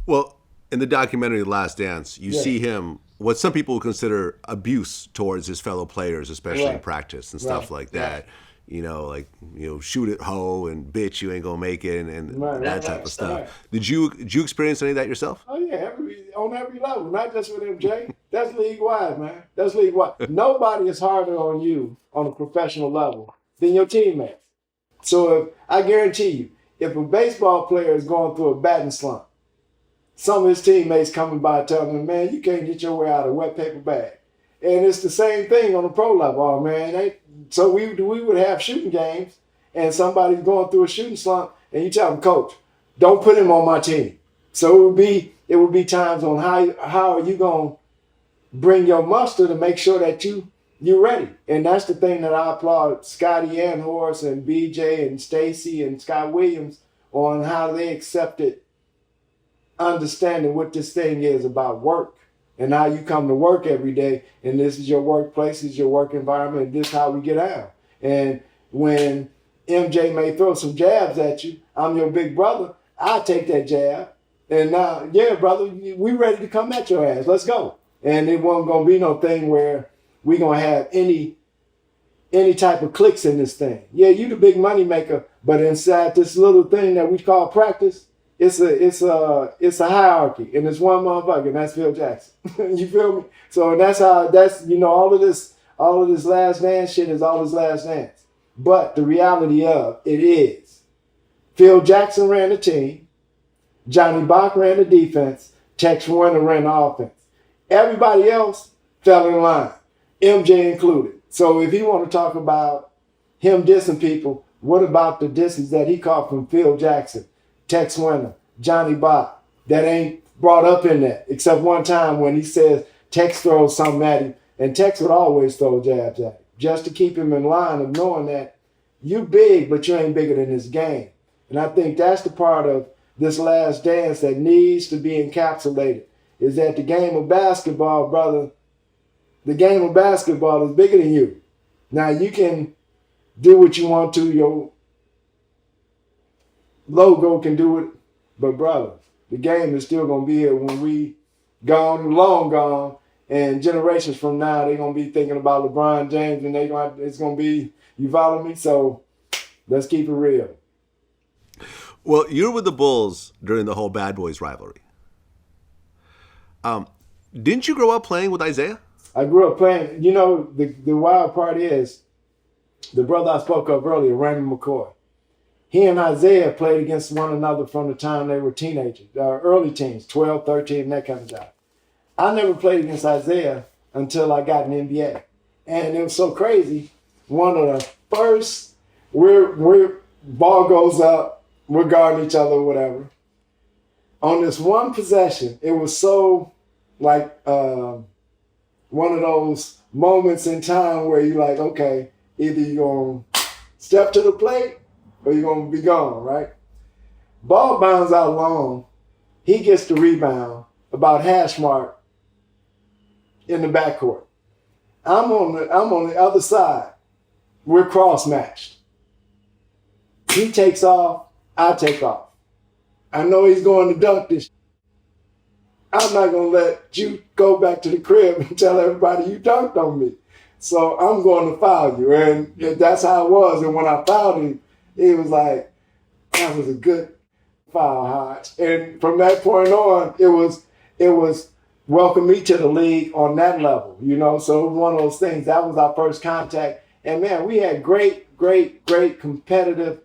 Well, in the documentary The Last Dance, you Yeah, see him what some people would consider abuse towards his fellow players, especially in right, practice and stuff right, like right, that. Shoot it, hoe, and bitch, you ain't gonna make it, and right, that right, type of right, stuff. right. Did you experience any of that yourself? Oh yeah, on every level, not just with MJ. That's league wide, man. That's league wide. Nobody is harder on you on a professional level than your teammates. So if I guarantee you, if a baseball player is going through a batting slump, some of his teammates coming by telling him, man, you can't get your way out of a wet paper bag. And it's the same thing on the pro level. Oh, man. So we would have shooting games, and somebody's going through a shooting slump, and you tell them, coach, don't put him on my team. So it would be times on how are you going to bring your muster to make sure that you're ready. And that's the thing that I applaud Scotty and Horace and BJ and Stacy and Scott Williams on how they accepted understanding what this thing is about work and how you come to work every day, and this is your workplace, this is your work environment, and this is how we get out. And when MJ may throw some jabs at you, I'm your big brother, I take that jab, and now, yeah, brother, we ready to come at your ass. Let's go. And it wasn't gonna be no thing where we gonna have any type of clicks in this thing. Yeah, you the big money maker, but inside this little thing that we call practice, it's a hierarchy, and it's one motherfucker, and that's Phil Jackson. You feel me? So that's all of this last dance shit is all this last dance. But the reality of it is, Phil Jackson ran the team, Johnny Bach ran the defense, Tex Warner ran the offense. Everybody else fell in line, MJ included. So if you want to talk about him dissing people, what about the disses that he caught from Phil Jackson, Tex Winter, Johnny Bach, that ain't brought up in that, except one time when he says Tex throws something at him, and Tex would always throw jabs at him, just to keep him in line of knowing that you big, but you ain't bigger than this game. And I think that's the part of this last dance that needs to be encapsulated, is that the game of basketball, brother, the game of basketball is bigger than you. Now you can do what you want to, your logo can do it, but brother, the game is still gonna be here when we gone, long gone, and generations from now they're gonna be thinking about LeBron James, and it's gonna be, you follow me? So let's keep it real. Well, you were with the Bulls during the whole Bad Boys rivalry. Didn't you grow up playing with Isaiah? I grew up playing, the wild part is the brother I spoke of earlier, Raymond McCoy. He and Isaiah played against one another from the time they were teenagers, early teens, 12, 13, that kind of job. I never played against Isaiah until I got in the NBA. And it was so crazy. One of the first, we're ball goes up, we're guarding each other or whatever. On this one possession, it was so like one of those moments in time where you're like, okay, either you're going to step to the plate or you're going to be gone, right? Ball bounds out long. He gets the rebound about hash mark in the backcourt. I'm on the other side. We're cross matched. He takes off. I take off. I know he's going to dunk this. I'm not going to let you go back to the crib and tell everybody you dunked on me. So I'm going to foul you. And that's how it was. And when I fouled him, it was like, that was a good foul, Hodge. And from that point on, it was welcome me to the league on that level, So it was one of those things. That was our first contact. And man, we had great, great, great competitive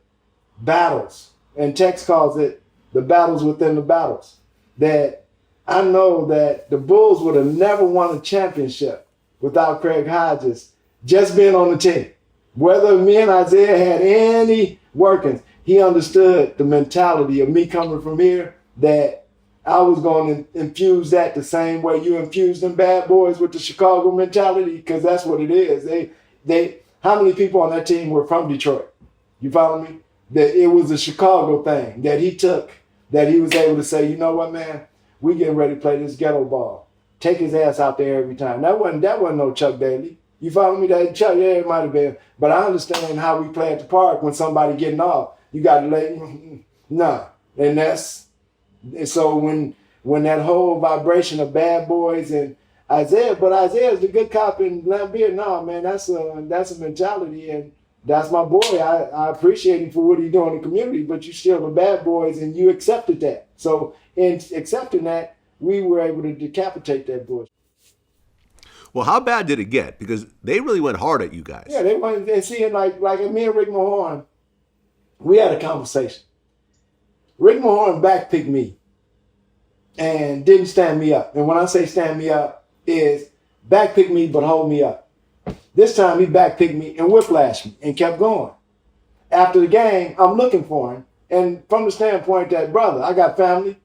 battles. And Tex calls it the battles within the battles. That I know that the Bulls would have never won a championship without Craig Hodges just being on the team. Whether me and Isaiah had any workings, he understood the mentality of me coming from here, that I was going to infuse that the same way you infused them bad boys with the Chicago mentality, because that's what it is. How many people on that team were from Detroit? You follow me? That it was a Chicago thing that he took, that he was able to say, you know what, man, we getting ready to play this ghetto ball. Take his ass out there every time. That wasn't no Chuck Daly. You follow me? That Chuck, yeah, it might have been. But I understand how we play at the park when somebody getting off. You got to let, nah. And so when when that whole vibration of Bad Boys and Isaiah, but Isaiah's the good cop in Laimbeer. No, man, that's a mentality, and that's my boy. I appreciate him for what he doing in the community, but you still the Bad Boys, and you accepted that. So in accepting that, we were able to decapitate that bush. Well, how bad did it get? Because they really went hard at you guys. Yeah, they went and seeing like me and Rick Mahorn, we had a conversation. Rick Mahorn backpicked me and didn't stand me up. And when I say stand me up, is backpick me but hold me up. This time he backpicked me and whiplashed me and kept going. After the game, I'm looking for him. And from the standpoint that, brother, I got family.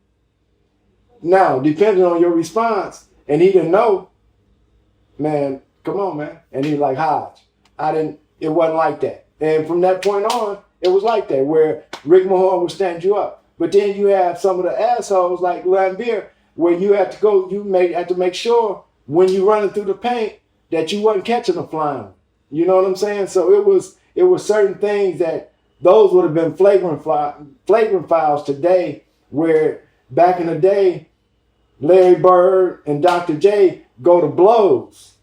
Now, depending on your response, and he didn't know, man, come on, man. And he's like, Hodge, it wasn't like that. And from that point on, it was like that, where Rick Mahorn would stand you up. But then you have some of the assholes like Laimbeer, where you have to go, have to make sure when you running through the paint that you wasn't catching a flying. You know what I'm saying? So it was certain things that those would have been flagrant fouls today, where back in the day, Larry Bird and Dr. J go to blows,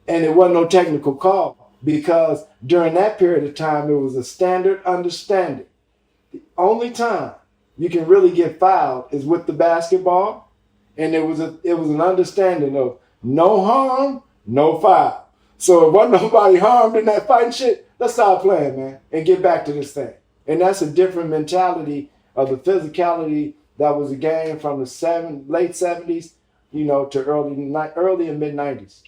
and it wasn't no technical call, because during that period of time, it was a standard understanding. The only time you can really get fouled is with the basketball, and it was an understanding of no harm, no foul. So if wasn't nobody harmed in that fighting shit, let's stop playing, man, and get back to this thing. And that's a different mentality of the physicality that was a game from the late 70s, to early and mid 90s.